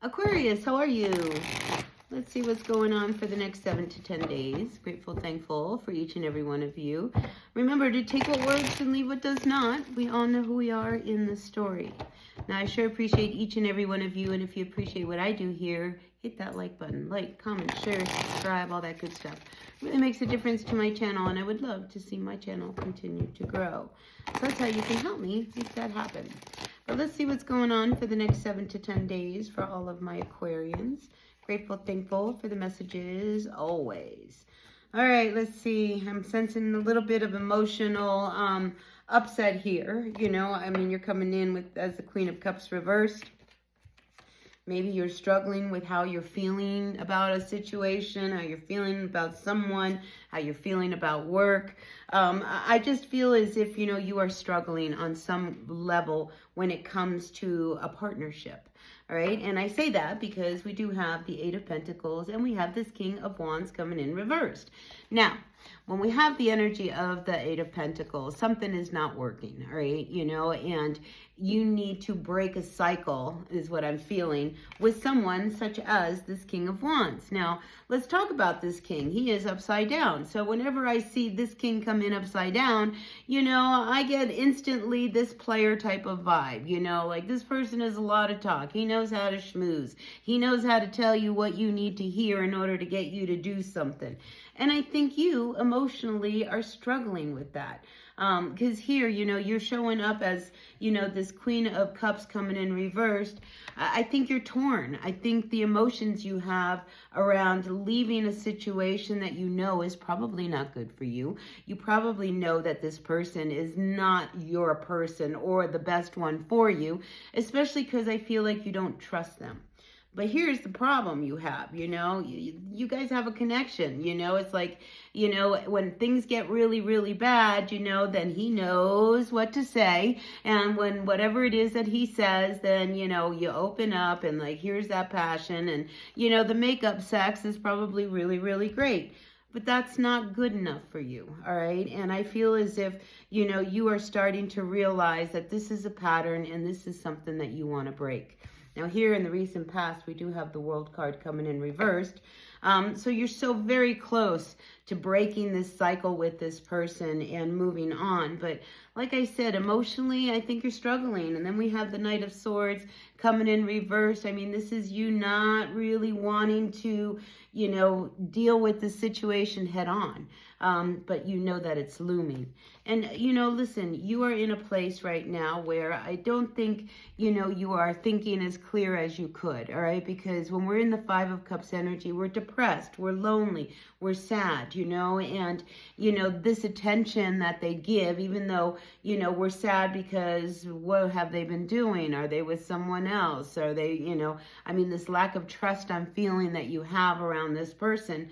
Aquarius, how are you? Let's see what's going on for the next 7 to 10 days. Grateful, thankful for each and every one of you. Remember to take what works and leave what does not. We all know who we are in the story. Now, I sure appreciate each and every one of you. And if you appreciate what I do here, hit that like button. Like, comment, share, subscribe, all that good stuff. It really makes a difference to my channel. And I would love to see my channel continue to grow. So that's how you can help me make that happen. But let's see what's going on for the next 7 to 10 days for all of my Aquarians. Grateful, thankful for the messages, always. All right, let's see. I'm sensing a little bit of emotional upset here. You know, I mean, you're coming in with as the Queen of Cups reversed. Maybe you're struggling with how you're feeling about a situation, how you're feeling about someone, how you're feeling about work. I just feel as if, you know, you are struggling on some level when it comes to a partnership. All right, and I say that because we do have the Eight of Pentacles and we have this King of Wands coming in reversed. Now, when we have the energy of the Eight of Pentacles, something is not working, all right, you know, and you need to break a cycle is what I'm feeling with someone such as this King of Wands. Now, let's talk about this King. He is upside down. So whenever I see this King come in upside down, you know, I get instantly this player type of vibe, you know, like this person has a lot of talk. He knows how to schmooze. He knows how to tell you what you need to hear in order to get you to do something. And I think you emotionally are struggling with that. Because here, you know, you're showing up as, you know, this Queen of Cups coming in reversed. I think you're torn. I think the emotions you have around leaving a situation that you know is probably not good for you. You probably know that this person is not your person or the best one for you, especially because I feel like you don't trust them. But here's the problem you have, you know, you guys have a connection, you know, it's like, you know, when things get really, really bad, you know, then he knows what to say. And when whatever it is that he says, then, you know, you open up and like, here's that passion. And, you know, the makeup sex is probably really, really great. But that's not good enough for you, all right? And I feel as if, you know, you are starting to realize that this is a pattern and this is something that you want to break. Now here in the recent past, we do have the World card coming in reversed. So you're so very close to breaking this cycle with this person and moving on. But like I said, emotionally, I think you're struggling. And then we have the Knight of Swords coming in reversed. I mean, this is you not really wanting to, you know, deal with the situation head on. But you know that it's looming. And, you know, listen, you are in a place right now where I don't think, you know, you are thinking as clear as you could, all right? Because when we're in the Five of Cups energy, we're depressed, we're lonely, we're sad, you know, and, you know, this attention that they give, even though, you know, we're sad because what have they been doing? Are they with someone else? Are they, you know, I mean, this lack of trust I'm feeling that you have around this person,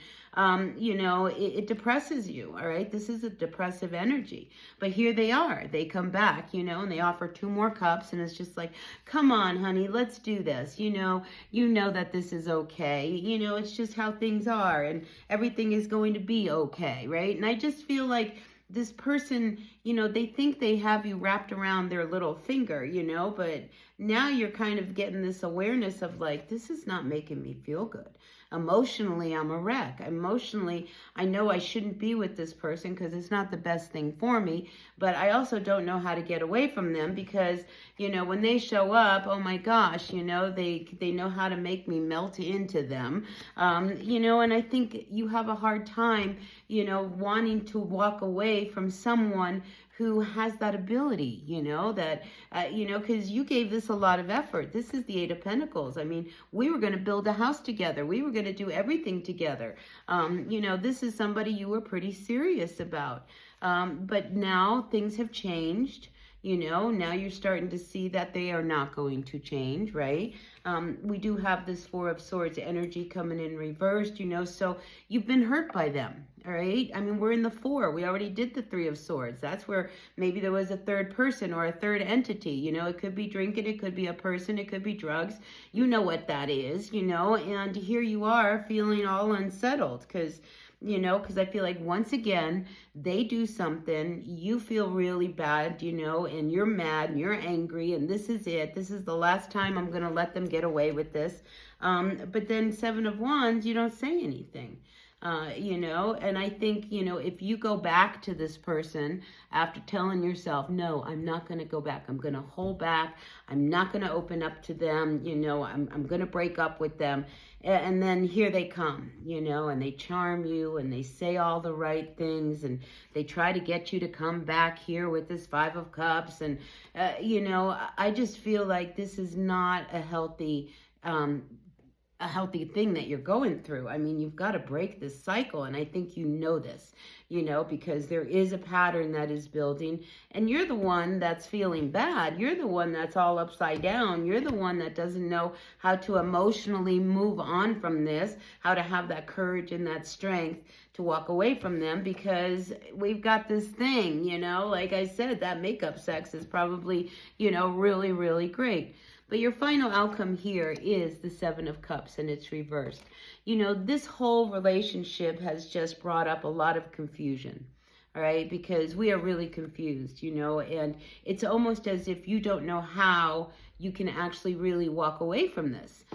you know, it depresses you, all right? This is a depressive energy. But here they are. They come back, you know, and they offer 2 more cups, and it's just like, come on, honey, let's do this. You know that this is okay. You know, it's just how things are, and everything is going to be okay, right? And I just feel like this person, you know, they think they have you wrapped around their little finger, you know, but now you're kind of getting this awareness of like, this is not making me feel good. Emotionally, I'm a wreck. Emotionally, I know I shouldn't be with this person because it's not the best thing for me, but I also don't know how to get away from them because, you know, when they show up, oh my gosh, you know, they know how to make me melt into them, you know, and I think you have a hard time, you know, wanting to walk away from someone who has that ability, you know, that, you know, because you gave this a lot of effort. This is the Eight of Pentacles. I mean, we were going to build a house together. We were going to do everything together. You know, this is somebody you were pretty serious about. But now things have changed. You know, now you're starting to see that they are not going to change, right? We do have this Four of Swords energy coming in reversed, you know, so you've been hurt by them, all right? I mean, we're in the 4. We already did the 3 of Swords. That's where maybe there was a third person or a third entity, you know. It could be drinking, it could be a person, it could be drugs. You know what that is, you know, and here you are feeling all unsettled because you know, because I feel like once again, they do something, you feel really bad, you know, and you're mad and you're angry, and this is it. This is the last time I'm going to let them get away with this. But then Seven of Wands, you don't say anything. You know, and I think, you know, if you go back to this person after telling yourself, no, I'm not going to go back. I'm going to hold back. I'm not going to open up to them. You know, I'm going to break up with them. And then here they come, you know, and they charm you and they say all the right things and they try to get you to come back here with this Five of Cups. And, you know, I just feel like this is not a healthy thing that you're going through. I mean, you've got to break this cycle. And I think you know this, you know, because there is a pattern that is building and you're the one that's feeling bad. You're the one that's all upside down. You're the one that doesn't know how to emotionally move on from this, how to have that courage and that strength to walk away from them, because we've got this thing, you know, like I said, that makeup sex is probably, you know, really, really great. But your final outcome here is the Seven of Cups, and it's reversed. You know, this whole relationship has just brought up a lot of confusion, all right? Because we are really confused, you know, and it's almost as if you don't know how you can actually really walk away from this.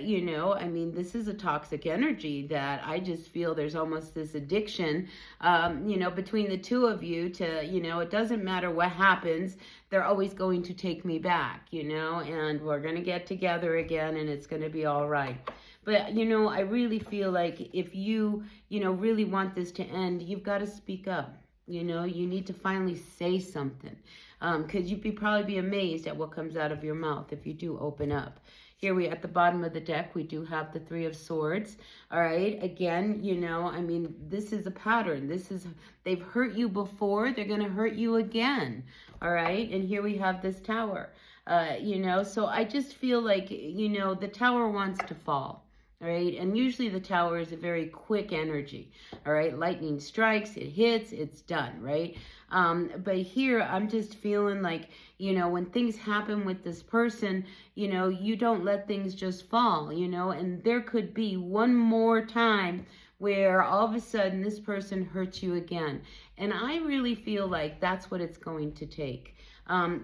You know, I mean, this is a toxic energy that I just feel there's almost this addiction, you know, between the two of you to, you know, it doesn't matter what happens, they're always going to take me back, you know, and we're going to get together again and it's going to be all right. But, you know, I really feel like if you, you know, really want this to end, you've got to speak up. You know, you need to finally say something, because you'd probably be amazed at what comes out of your mouth if you do open up. Here we at the bottom of the deck, we do have the Three of Swords. All right. Again, you know, I mean, this is a pattern. They've hurt you before. They're going to hurt you again. All right. And here we have this Tower, you know, so I just feel like, you know, the Tower wants to fall. All right. And usually the Tower is a very quick energy. All right. Lightning strikes, it hits, it's done. Right. But here I'm just feeling like, you know, when things happen with this person, you know, you don't let things just fall, you know, and there could be one more time where all of a sudden this person hurts you again. And I really feel like that's what it's going to take.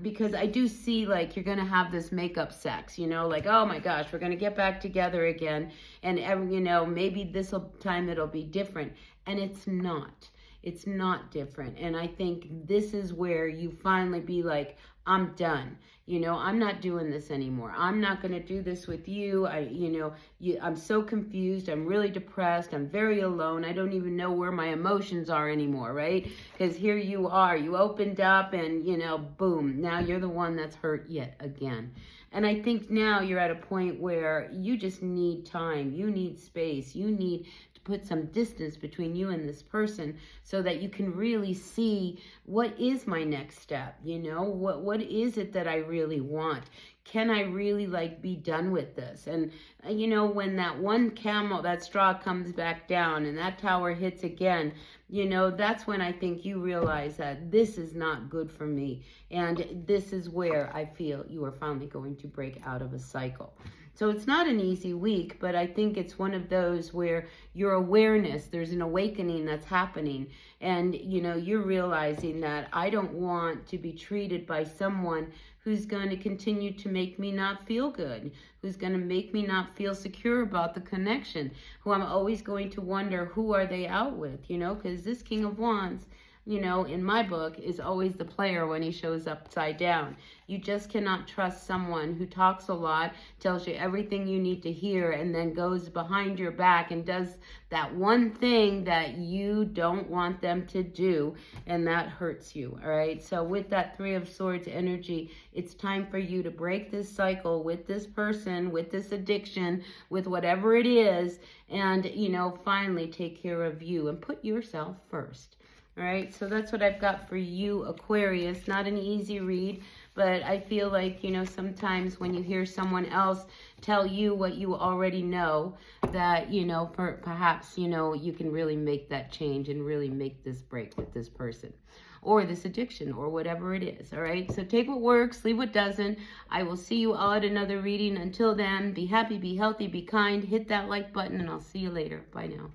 Because I do see like you're going to have this makeup sex, you know, like, oh my gosh, we're going to get back together again. And, you know, maybe this time it'll be different. And it's not. It's not different. And I think this is where you finally be like, I'm done. You know, I'm not doing this anymore. I'm not going to do this with you. I'm so confused. I'm really depressed. I'm very alone. I don't even know where my emotions are anymore, right? Because here you are. You opened up and, you know, boom. Now you're the one that's hurt yet again. And I think now you're at a point where you just need time. You need space. You need to put some distance between you and this person so that you can really see what is my next step, you know, what is it that I really want? Can I really like be done with this? And you know, when that one camel, that straw comes back down and that Tower hits again, you know, that's when I think you realize that this is not good for me. And this is where I feel you are finally going to break out of a cycle. So it's not an easy week, but I think it's one of those where your awareness, there's an awakening that's happening. And, you know, you're realizing that I don't want to be treated by someone who's going to continue to make me not feel good, who's going to make me not feel secure about the connection, who I'm always going to wonder, who are they out with, you know, because this King of Wands, you know, in my book, is always the player when he shows upside down. You just cannot trust someone who talks a lot, tells you everything you need to hear, and then goes behind your back and does that one thing that you don't want them to do, and that hurts you, all right? So with that Three of Swords energy, it's time for you to break this cycle with this person, with this addiction, with whatever it is, and, you know, finally take care of you and put yourself first. All right, so that's what I've got for you, Aquarius. Not an easy read, but I feel like, you know, sometimes when you hear someone else tell you what you already know, that, you know, perhaps, you know, you can really make that change and really make this break with this person or this addiction or whatever it is. All right, so take what works, leave what doesn't. I will see you all at another reading. Until then, be happy, be healthy, be kind. Hit that like button, and I'll see you later. Bye now.